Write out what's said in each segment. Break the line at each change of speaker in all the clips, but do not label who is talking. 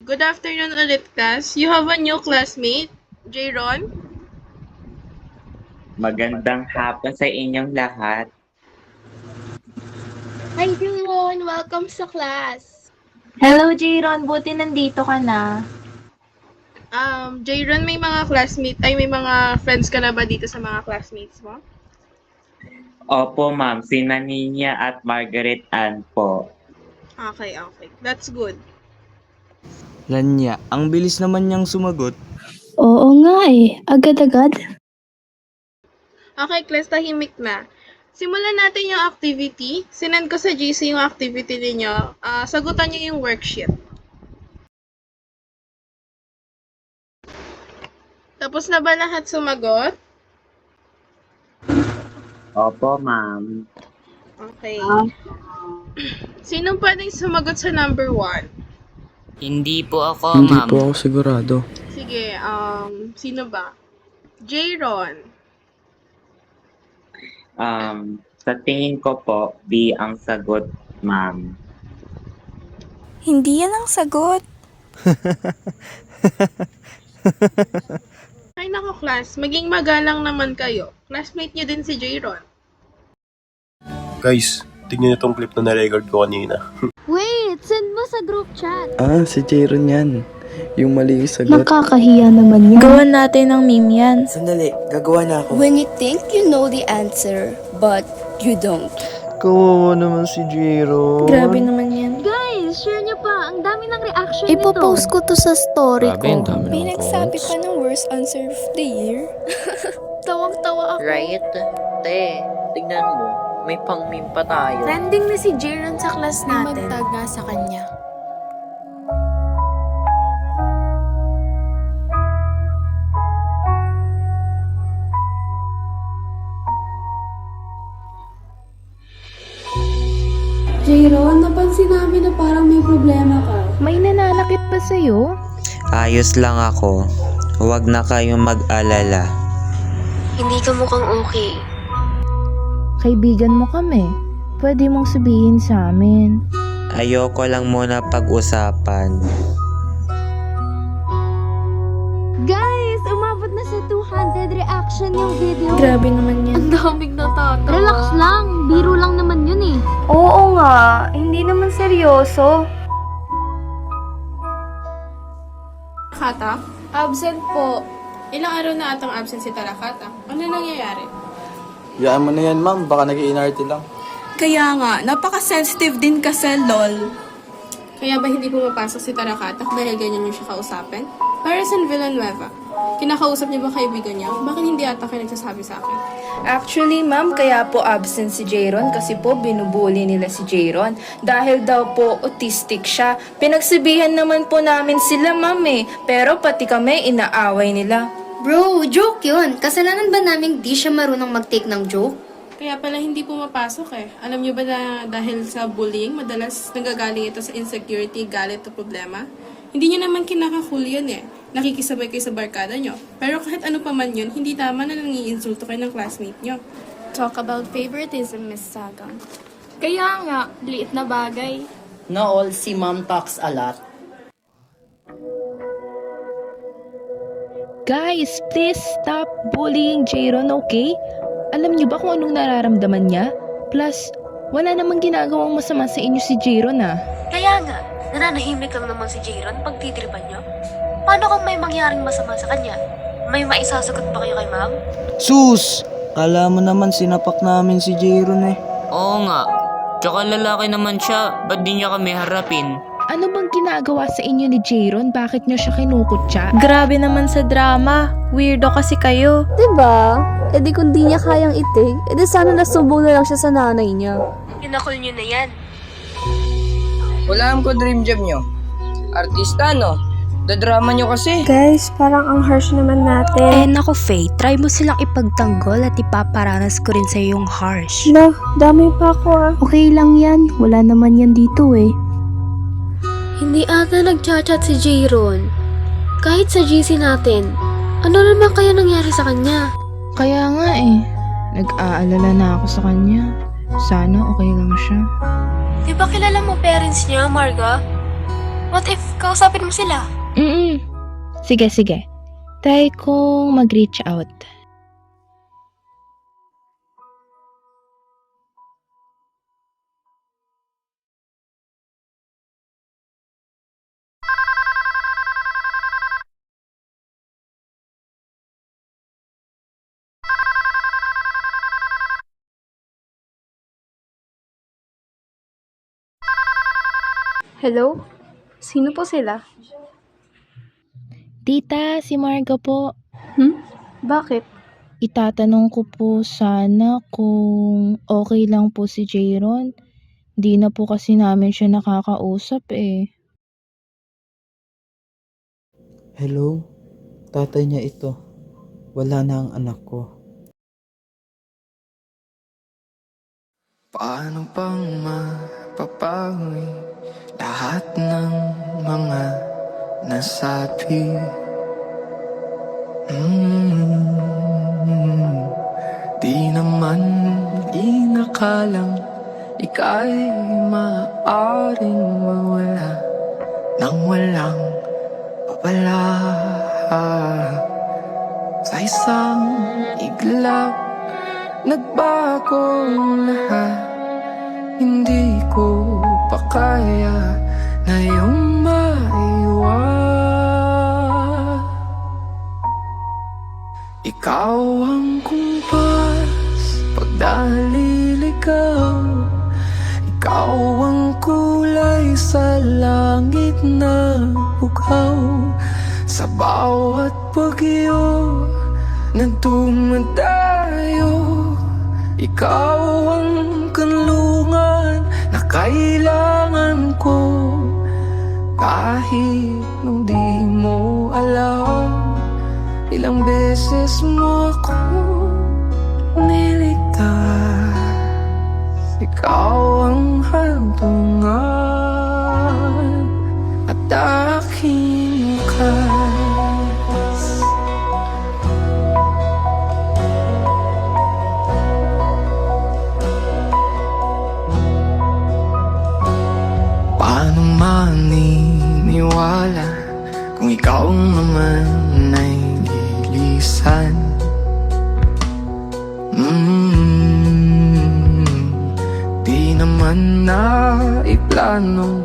Good afternoon ulit, class. You have a new classmate, Jayron.
Magandang hapon sa inyong lahat.
Hi, Jayron! Welcome sa class!
Hello, Jayron. Buti nandito ka na.
Jayron, may mga friends ka na ba dito sa mga classmates mo?
Opo, ma'am. Sina Ninya at Margaret Ann po.
Okay. That's good.
Lanya, ang bilis naman niyang sumagot.
Oo nga eh, agad-agad.
Okay, class, tahimik na. Simulan natin yung activity. Sinend ko sa GC yung activity ninyo. Sagutan niyo yung worksheet. Tapos na ba lahat sumagot?
Opo, ma'am.
Okay. Sinong pwedeng sumagot sa number 1?
Hindi po ako,
Hindi
ma'am.
po ako sigurado.
Sige, sino ba? Jayron.
Sa tingin ko po, B ang sagot, ma'am.
Hindi yan ang sagot.
Ay nako, class, maging magalang naman kayo. Classmate niyo din si Jayron.
Guys, tignan niyo tong clip na na-record ko kanina.
Wait! Send mo sa group chat!
Si Jayron yan. Yung mali yung sagot.
Nakakahiya naman yan.
Gawan natin ng meme yan.
Sandali, gagawa na ako.
When you think you know the answer, but you don't.
Kawawa naman si Jayron.
Grabe naman yan.
Guys, share niyo pa! Ang dami ng reaction nito!
Ipopost ko to sa story
Grabe, ang
ko.
dami
May
ng
nagsabi
comments.
pa ng worst answer of the year. Tawang-tawa ako.
Right? Te, tignan mo. May pang-meme pa tayo.
Trending na si Jayron sa class
May
natin.
magtag nga sa kanya.
Jayron, napansin namin na parang may problema ka.
May nananakit pa sa'yo?
Ayos lang ako. Huwag na kayong mag-alala.
Hindi ka mukhang okay.
Kaibigan mo kami. Pwede mong sabihin sa amin.
Ayoko lang muna pag-usapan.
Guys! Umabot na sa 200 reaction yung video!
Grabe naman yan.
Ang daming natatawa.
Relax lang! Biro lang naman yun eh!
Oo nga, hindi naman seryoso.
Tarakata?
Absent po.
Ilang araw na atang absent si Tarakata. Ano nangyayari?
Yaan mo na yan, ma'am. Baka nag-i-inarte lang.
Kaya nga, napaka-sensitive din kasi, lol.
Kaya ba hindi pumapasok si Tarakata dahil ganyan niyo siya kausapin? Para sa Villanueva, kinakausap niyo ba kaibigan niya? Bakit hindi ata kayo nagsasabi sa akin?
Actually, ma'am, kaya po absent si Jayron kasi po binubuli nila si Jayron. Dahil daw po autistic siya. Pinagsabihan naman po namin sila, ma'am eh. Pero pati kami inaaway nila.
Bro, joke yun. Kasalanan ba namin di siya marunong mag-take ng joke?
Kaya pala hindi pumapasok eh. Alam niyo ba na dahil sa bullying, madalas nagagaling ito sa insecurity, galit o problema? Hindi niyo naman kinakakul yun eh. Nakikisabay kayo sa barkada niyo. Pero kahit ano pa man yun, hindi tama na nangiinsulto kayo ng classmate niyo.
Talk about favoritism, Miss Sagang.
Kaya nga, liit na bagay.
Nool, si Mom talks a lot.
Guys, please stop bullying Jayron, okay? Alam niyo ba kung anong nararamdaman niya? Plus, wala namang ginagawang masama sa inyo si Jayron ah.
Kaya nga, nananahimik lang naman si Jayron pag titripan niyo. Paano kung may mangyaring masama sa kanya? May maisasagot ba kayo kay ma'am?
Sus! Kala mo naman sinapak namin si Jayron eh.
Oo nga. Tsaka lalaki naman siya. Ba't di niya kami harapin?
Ano bang ginagawa sa inyo ni Jayron? Bakit niyo siya kinukutya?
Grabe naman sa drama. Weirdo kasi kayo.
Diba? E di kung di niya kayang itig, e di sana nasumbong na lang siya sa nanay niya.
Pinakul niyo na yan.
Wala ko dream job nyo. Artista, no? Dadrama nyo kasi.
Guys, parang ang harsh naman natin.
Nako Faye, try mo silang ipagtanggol at ipaparanas ko rin sa'yo yung harsh.
Lah, damay pa ako ah. Okay lang yan, wala naman yan dito eh.
Hindi ata nagchat-chat si Jayron. Kahit sa GC natin, ano naman kaya nangyari sa kanya?
Kaya nga eh, nag-aalala na ako sa kanya. Sana okay lang siya.
Di ba kilala mo parents niya, Marga? What if kausapin mo sila?
Sige, sige. Try kong mag-reach out.
Hello? Sino po sila?
Tita, si Marga po.
Bakit?
Itatanong ko po sana kung okay lang po si Jayron. Di na po kasi namin siya nakakausap eh.
Hello? Tatay niya ito. Wala na ang anak ko.
Paano bang mapapawi lahat ng mga nasabi? Di naman inakalang ika'y maaaring mawala nang walang babala. Sa isang iglap, nagbago ang lahat. Hindi ko pa kaya na iyong maiwan. Ikaw ang kumpas pag naliligaw. Ikaw ang kulay sa langit na bukaw. Sa bawat bagyo na dumadayo, ikaw ang kanlungan na kailangan ko. Kahit nung di mo alam, ilang beses mo ako niligtas. Ikaw ang hantungan at aking wakas. Paano maniniwala kung ikaw naman ay lilisan? Di naman na iplano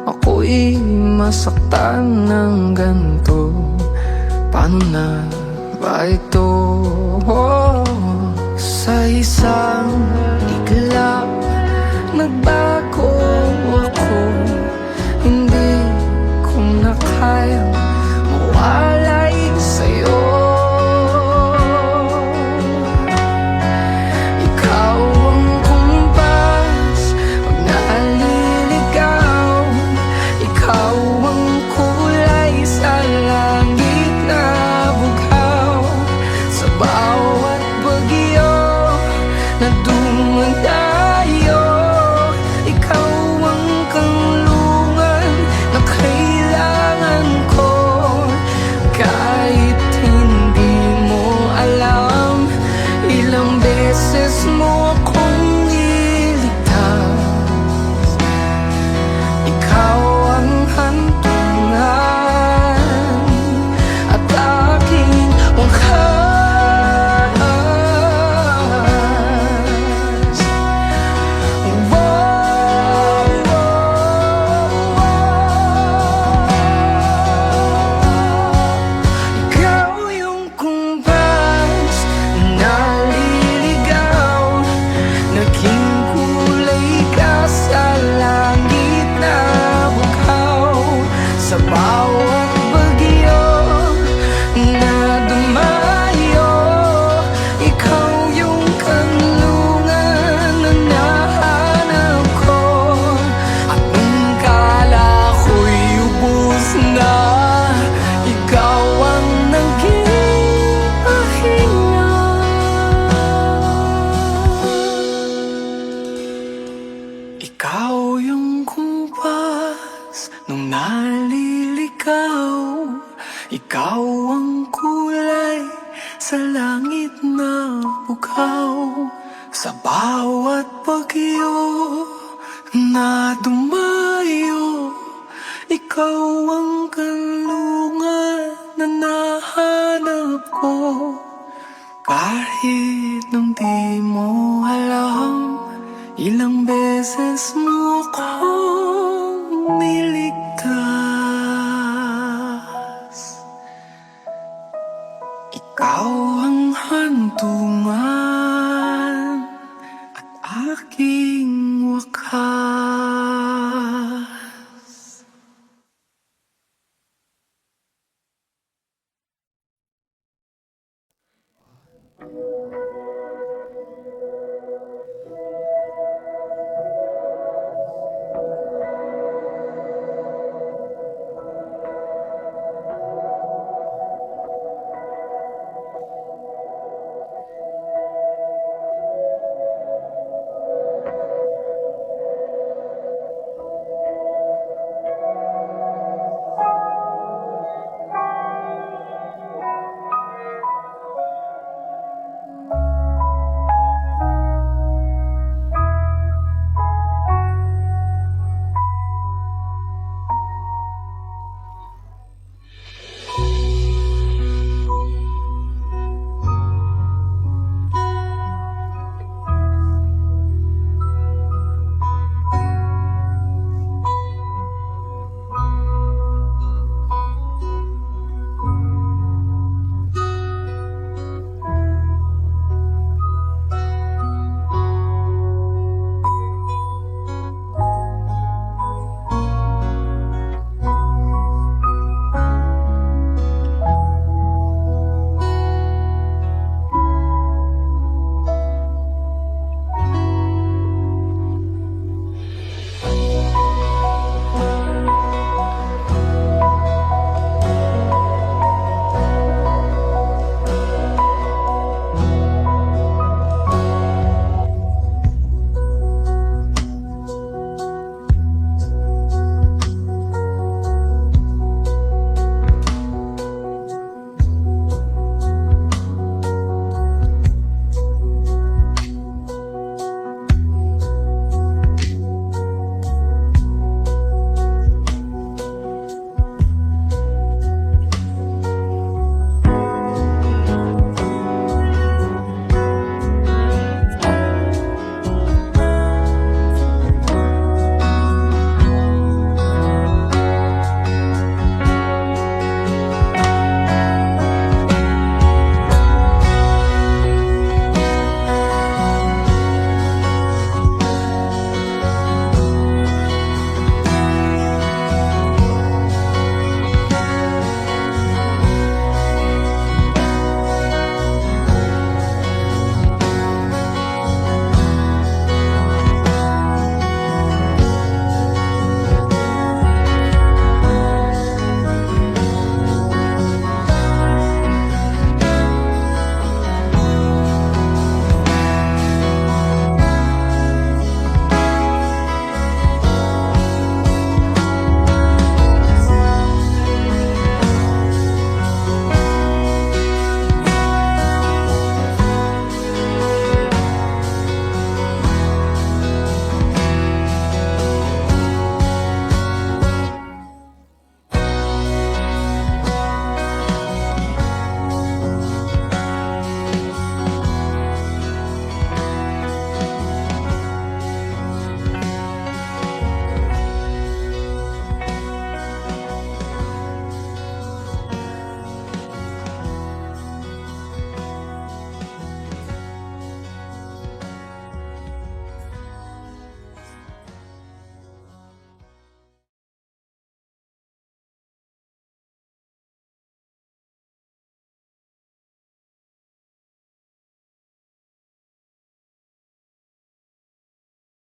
ako'y masaktan ng ganito. Paano na ba ito? Sa isang iglap, nagbago ako. Hindi ko na kayang mawalay sa'yo. Ikaw ang kumpas pag naliligaw. Ikaw ang kulay sa langit na bukaw. Sa bawat bagyo na dumadayo, ikaw ang kanlungan na kailangan ko. Kahit hindi mo alam, ilang beses mo akong iligtas. Ikaw ang hantungan at aking wakas. Ikaw yung kumpas na naliligaw. Naging kulay ka sa langit na bukaw. Sa bawat bagyo na dumayo, ikaw yung kanlungan na nahanap ko. At nung kala ko'y ubos na, ikaw ang naging pahinga. Ikaw yung kumpas nung naliligaw. Ikaw ang kulay sa langit na bukaw. Sa bawat bagyo na dumayo, ikaw ikaw ang kanlungan na nahanap ko. Kahit nung di mo alam, ilang beses mo akong niligtas. Ikaw ang hantong